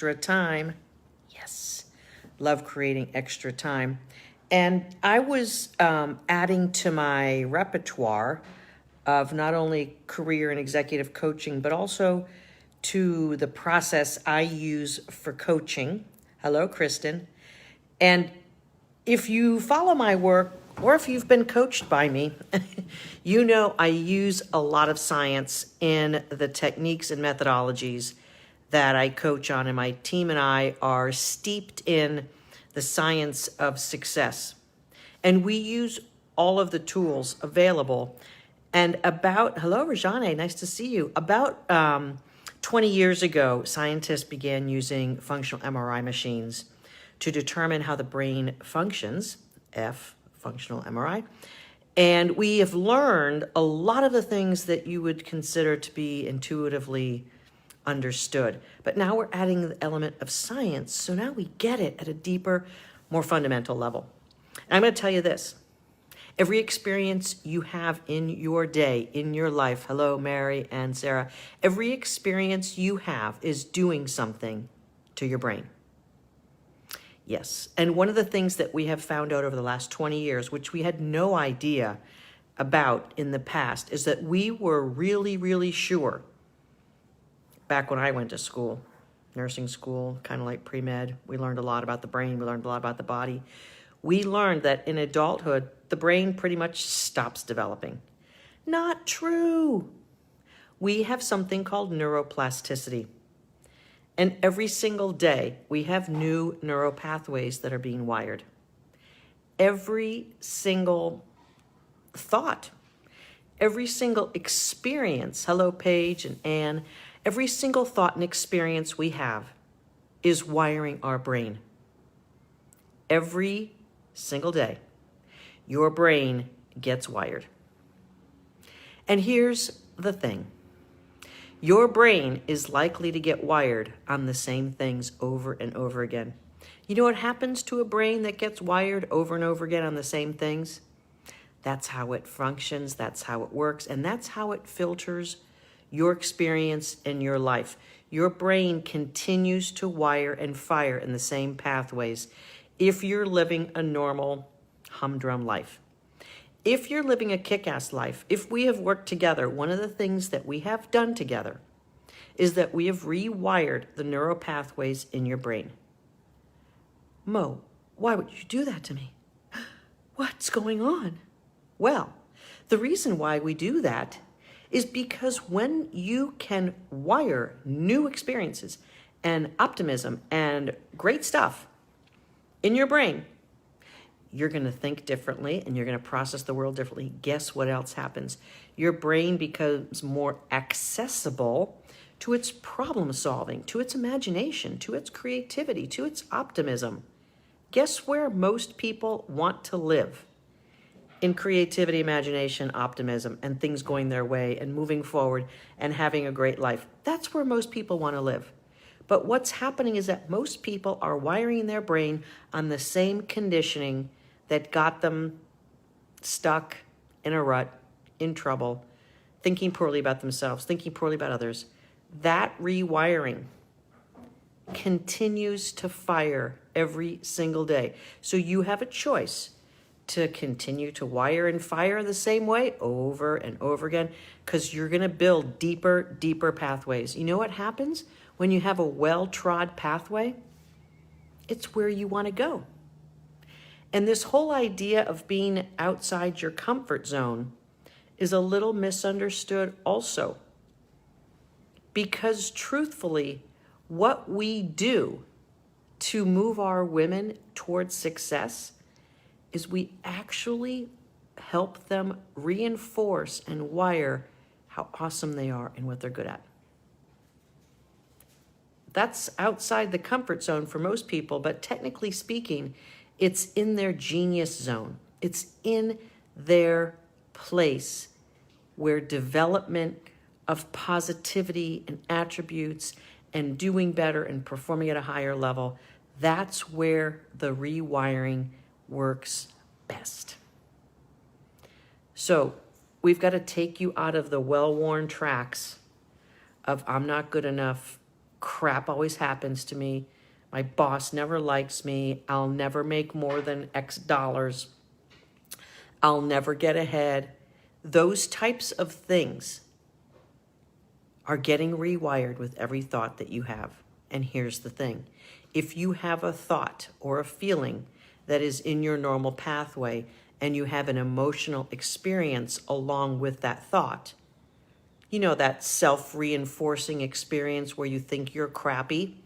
extra time. Yes, love creating extra time. And I was adding to my repertoire of not only career and executive coaching, but also to the process I use for coaching. Hello, Kristen. And if you follow my work, or if you've been coached by me, you know I use a lot of science in the techniques and methodologies that I coach on, and my team and I are steeped in the science of success. And we use all of the tools available. And hello, Rajane, nice to see you. About 20 years ago, scientists began using functional MRI machines to determine how the brain functions, functional MRI. And we have learned a lot of the things that you would consider to be intuitively understood. But now we're adding the element of science, so now we get it at a deeper, more fundamental level. And I'm going to tell you this. Every experience you have in your day, in your life, hello, Mary and Sarah, every experience you have is doing something to your brain. Yes, and one of the things that we have found out over the last 20 years, which we had no idea about in the past, is that we were really, really sure, back when I went to school, nursing school, kind of like pre-med, we learned a lot about the brain, we learned a lot about the body. We learned that in adulthood, the brain pretty much stops developing. Not true. We have something called neuroplasticity. And every single day, we have new neural pathways that are being wired. Every single thought, every single experience, hello, Paige and Anne, every single thought and experience we have is wiring our brain. Every single day, your brain gets wired. And here's the thing. Your brain is likely to get wired on the same things over and over again. You know what happens to a brain that gets wired over and over again on the same things? That's how it functions, that's how it works, and that's how it filters your experience in your life. Your brain continues to wire and fire in the same pathways if you're living a normal, humdrum life. If you're living a kick-ass life, if we have worked together, one of the things that we have done together is that we have rewired the neural pathways in your brain. Mo, why would you do that to me? What's going on? Well, the reason why we do that is because when you can wire new experiences and optimism and great stuff in your brain, you're going to think differently and you're going to process the world differently. Guess what else happens? Your brain becomes more accessible to its problem solving, to its imagination, to its creativity, to its optimism. Guess where most people want to live? In creativity, imagination, optimism, and things going their way and moving forward and having a great life. That's where most people want to live. But what's happening is that most people are wiring their brain on the same conditioning that got them stuck in a rut, in trouble, thinking poorly about themselves, thinking poorly about others. That rewiring continues to fire every single day. So you have a choice to continue to wire and fire the same way over and over again, because you're going to build deeper, deeper pathways. You know what happens when you have a well-trod pathway? It's where you want to go. And this whole idea of being outside your comfort zone is a little misunderstood also. Because truthfully, what we do to move our women towards success is we actually help them reinforce and wire how awesome they are and what they're good at. That's outside the comfort zone for most people, but technically speaking, it's in their genius zone. It's in their place where development of positivity and attributes and doing better and performing at a higher level, that's where the rewiring works best. So we've got to take you out of the well-worn tracks of I'm not good enough, crap always happens to me. My boss never likes me. I'll never make more than X dollars. I'll never get ahead. Those types of things are getting rewired with every thought that you have. And here's the thing. If you have a thought or a feeling that is in your normal pathway and you have an emotional experience along with that thought, you know, that self-reinforcing experience where you think you're crappy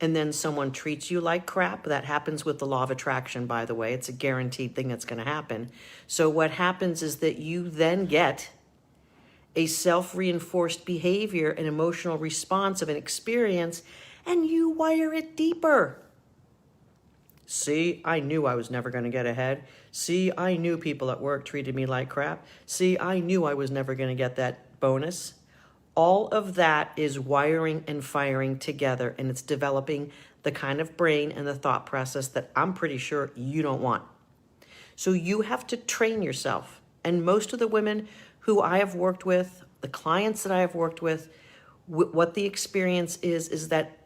and then someone treats you like crap. That happens with the law of attraction, by the way. It's a guaranteed thing that's going to happen. So what happens is that you then get a self-reinforced behavior, an emotional response of an experience, and you wire it deeper. See, I knew I was never going to get ahead. See, I knew people at work treated me like crap. See, I knew I was never going to get that bonus. All of that is wiring and firing together, and it's developing the kind of brain and the thought process that I'm pretty sure you don't want. So you have to train yourself. And most of the women who I have worked with, the clients that I have worked with, what the experience is that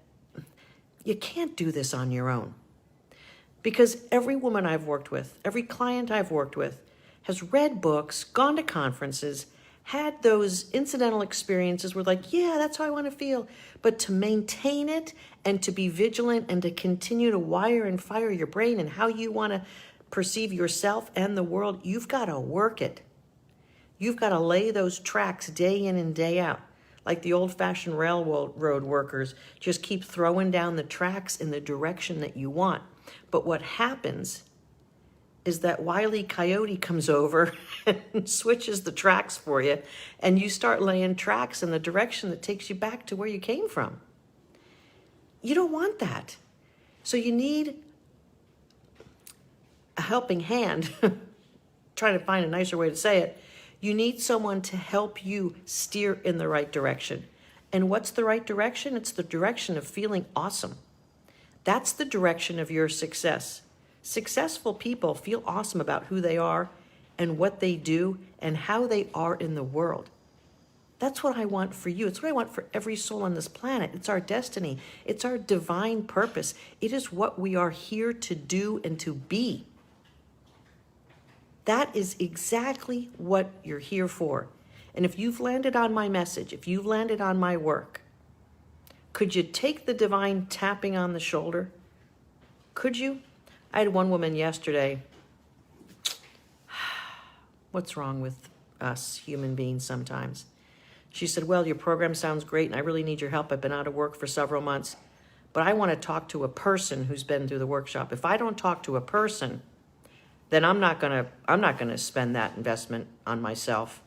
you can't do this on your own. Because every woman I've worked with, every client I've worked with has read books, gone to conferences, had those incidental experiences where like, yeah, that's how I want to feel. But to maintain it and to be vigilant and to continue to wire and fire your brain and how you want to perceive yourself and the world, you've got to work it. You've got to lay those tracks day in and day out. Like the old-fashioned railroad workers, just keep throwing down the tracks in the direction that you want. But what happens is that Wile E. Coyote comes over and switches the tracks for you, and you start laying tracks in the direction that takes you back to where you came from. You don't want that. So you need a helping hand, trying to find a nicer way to say it. You need someone to help you steer in the right direction. And what's the right direction? It's the direction of feeling awesome. That's the direction of your success. Successful people feel awesome about who they are and what they do and how they are in the world. That's what I want for you. It's what I want for every soul on this planet. It's our destiny. It's our divine purpose. It is what we are here to do and to be. That is exactly what you're here for. And if you've landed on my message, if you've landed on my work, could you take the divine tapping on the shoulder? Could you? I had one woman yesterday. What's wrong with us human beings sometimes? She said, well, your program sounds great and I really need your help. I've been out of work for several months, but I want to talk to a person who's been through the workshop. If I don't talk to a person, then I'm not gonna spend that investment on myself.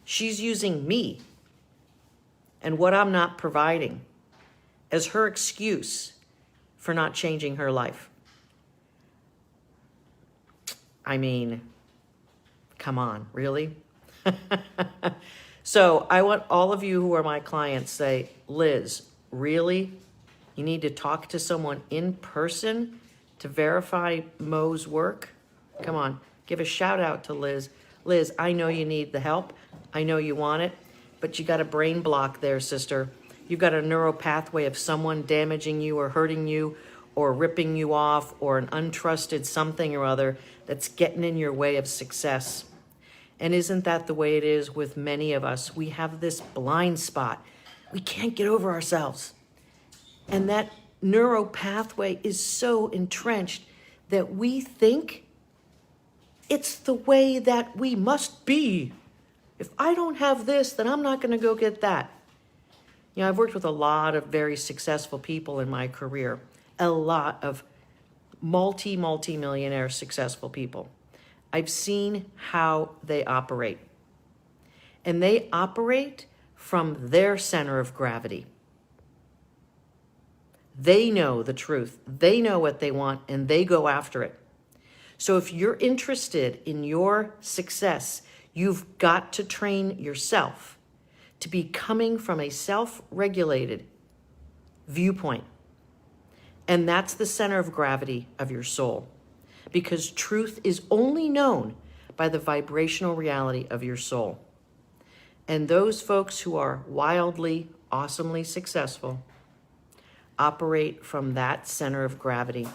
She's using me and what I'm not providing as her excuse for not changing her life. I mean, come on, really? So I want all of you who are my clients say, Liz, really? You need to talk to someone in person to verify Mo's work? Come on, give a shout out to Liz. Liz, I know you need the help. I know you want it, but you got a brain block there, sister. You've got a neural pathway of someone damaging you or hurting you or ripping you off or an untrusted something or other that's getting in your way of success. And isn't that the way it is with many of us? We have this blind spot. We can't get over ourselves. And that neural pathway is so entrenched that we think it's the way that we must be. If I don't have this, then I'm not going to go get that. You know, I've worked with a lot of very successful people in my career, a lot of multi-millionaire successful people. I've seen how they operate. And they operate from their center of gravity. They know the truth. They know what they want, and they go after it. So if you're interested in your success, you've got to train yourself to be coming from a self-regulated viewpoint. And that's the center of gravity of your soul. Because truth is only known by the vibrational reality of your soul. And those folks who are wildly, awesomely successful, operate from that center of gravity.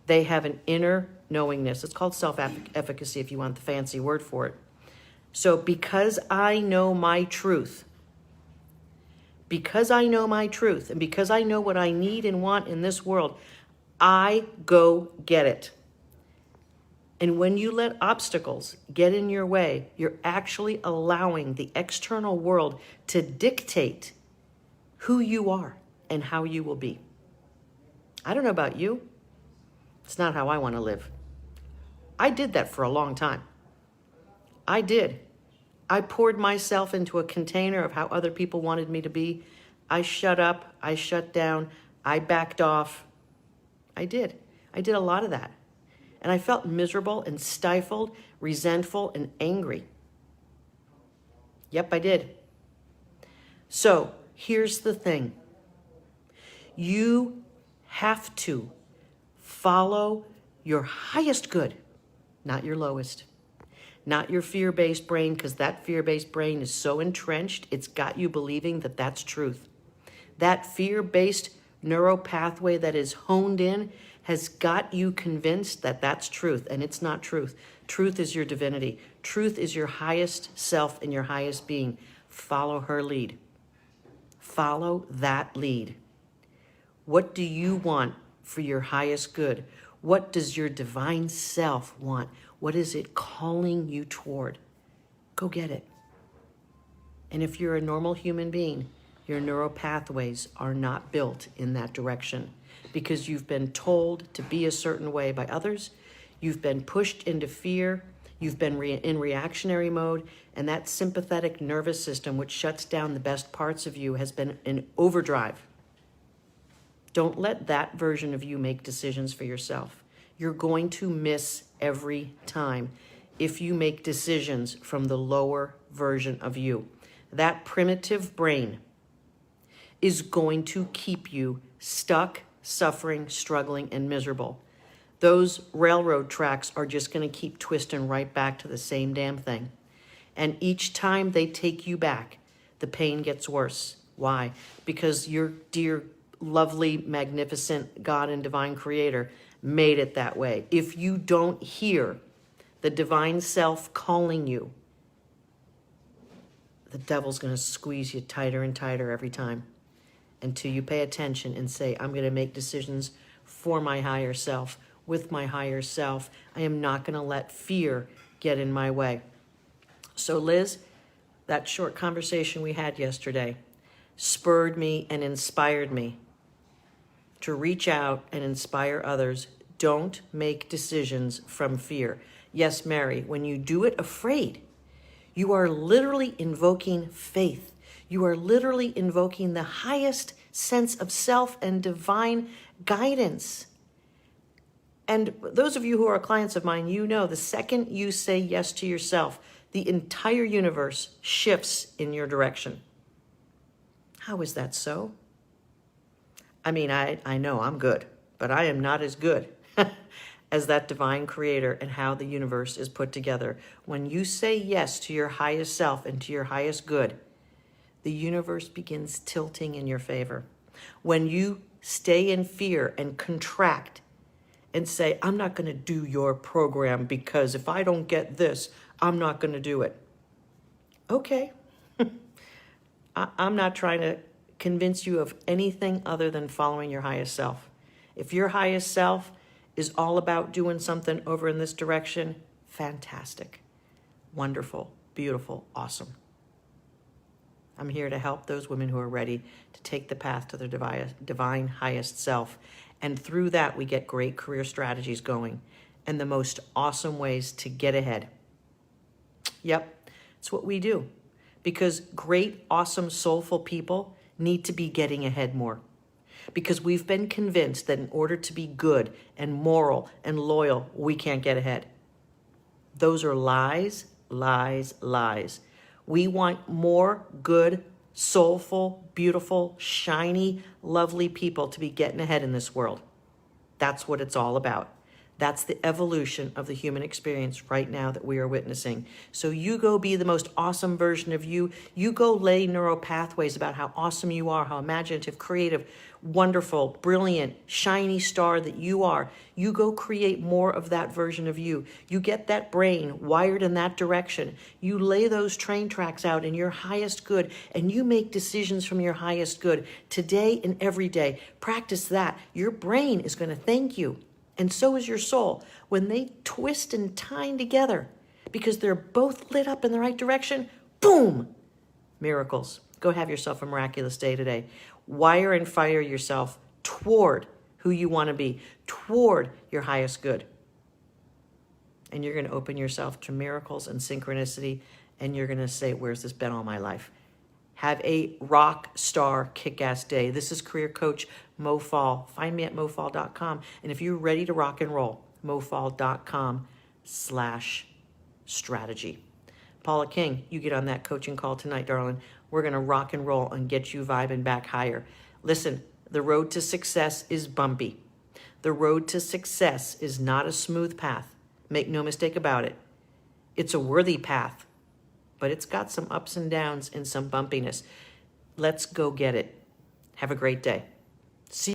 They have an inner knowingness. It's called self-efficacy if you want the fancy word for it. So because I know my truth, and because I know what I need and want in this world, I go get it. And when you let obstacles get in your way, you're actually allowing the external world to dictate who you are and how you will be. I don't know about you. It's not how I want to live. I did that for a long time. I did. I poured myself into a container of how other people wanted me to be. I shut up. I shut down. I backed off. I did a lot of that. And I felt miserable and stifled, resentful and angry. Yep, I did. So here's the thing. You have to follow your highest good, not your lowest. Not your fear-based brain, because that fear-based brain is so entrenched, it's got you believing that that's truth. That fear-based neural pathway that is honed in has got you convinced that that's truth, and it's not truth. Truth is your divinity. Truth is your highest self and your highest being. Follow her lead. Follow that lead. What do you want for your highest good? What does your divine self want? What is it calling you toward? Go get it. And if you're a normal human being, your neural pathways are not built in that direction because you've been told to be a certain way by others. You've been pushed into fear. You've been in reactionary mode. And that sympathetic nervous system, which shuts down the best parts of you, has been in overdrive. Don't let that version of you make decisions for yourself. You're going to miss every time if you make decisions from the lower version of you. That primitive brain is going to keep you stuck, suffering, struggling, and miserable. Those railroad tracks are just going to keep twisting right back to the same damn thing. And each time they take you back, the pain gets worse. Why? Because your dear, lovely, magnificent God and divine creator made it that way. If you don't hear the divine self calling you, the devil's going to squeeze you tighter and tighter every time until you pay attention and say, I'm going to make decisions for my higher self, with my higher self. I am not going to let fear get in my way. So Liz, that short conversation we had yesterday spurred me and inspired me to reach out and inspire others. Don't make decisions from fear. Yes, Mary, when you do it afraid, you are literally invoking faith. You are literally invoking the highest sense of self and divine guidance. And those of you who are clients of mine, you know the second you say yes to yourself, the entire universe shifts in your direction. How is that so? I mean, I know I'm good, but I am not as good as that divine creator and how the universe is put together. When you say yes to your highest self and to your highest good, the universe begins tilting in your favor. When you stay in fear and contract and say, I'm not going to do your program because if I don't get this, I'm not going to do it. Okay. I'm not trying to convince you of anything other than following your highest self. If your highest self is all about doing something over in this direction, fantastic, wonderful, beautiful, awesome. I'm here to help those women who are ready to take the path to their divine highest self. And through that, we get great career strategies going and the most awesome ways to get ahead. Yep, it's what we do. Because great, awesome, soulful people need to be getting ahead more. Because we've been convinced that in order to be good and moral and loyal, we can't get ahead. Those are lies, lies, lies. We want more good, soulful, beautiful, shiny, lovely people to be getting ahead in this world. That's what it's all about. That's the evolution of the human experience right now that we are witnessing. So you go be the most awesome version of you. You go lay neural pathways about how awesome you are, how imaginative, creative, wonderful, brilliant, shiny star that you are. You go create more of that version of you. You get that brain wired in that direction. You lay those train tracks out in your highest good, and you make decisions from your highest good today and every day. Practice that. Your brain is going to thank you. And so is your soul. When they twist and tie together, because they're both lit up in the right direction, boom, miracles. Go have yourself a miraculous day today. Wire and fire yourself toward who you want to be, toward your highest good. And you're going to open yourself to miracles and synchronicity, and you're going to say, where's this been all my life? Have a rock star kick-ass day. This is career coach Mo Fall. Find me at mofall.com. And if you're ready to rock and roll, mofall.com/strategy. Paula King, you get on that coaching call tonight, darling. We're going to rock and roll and get you vibing back higher. Listen, the road to success is bumpy. The road to success is not a smooth path. Make no mistake about it. It's a worthy path, but it's got some ups and downs and some bumpiness. Let's go get it. Have a great day.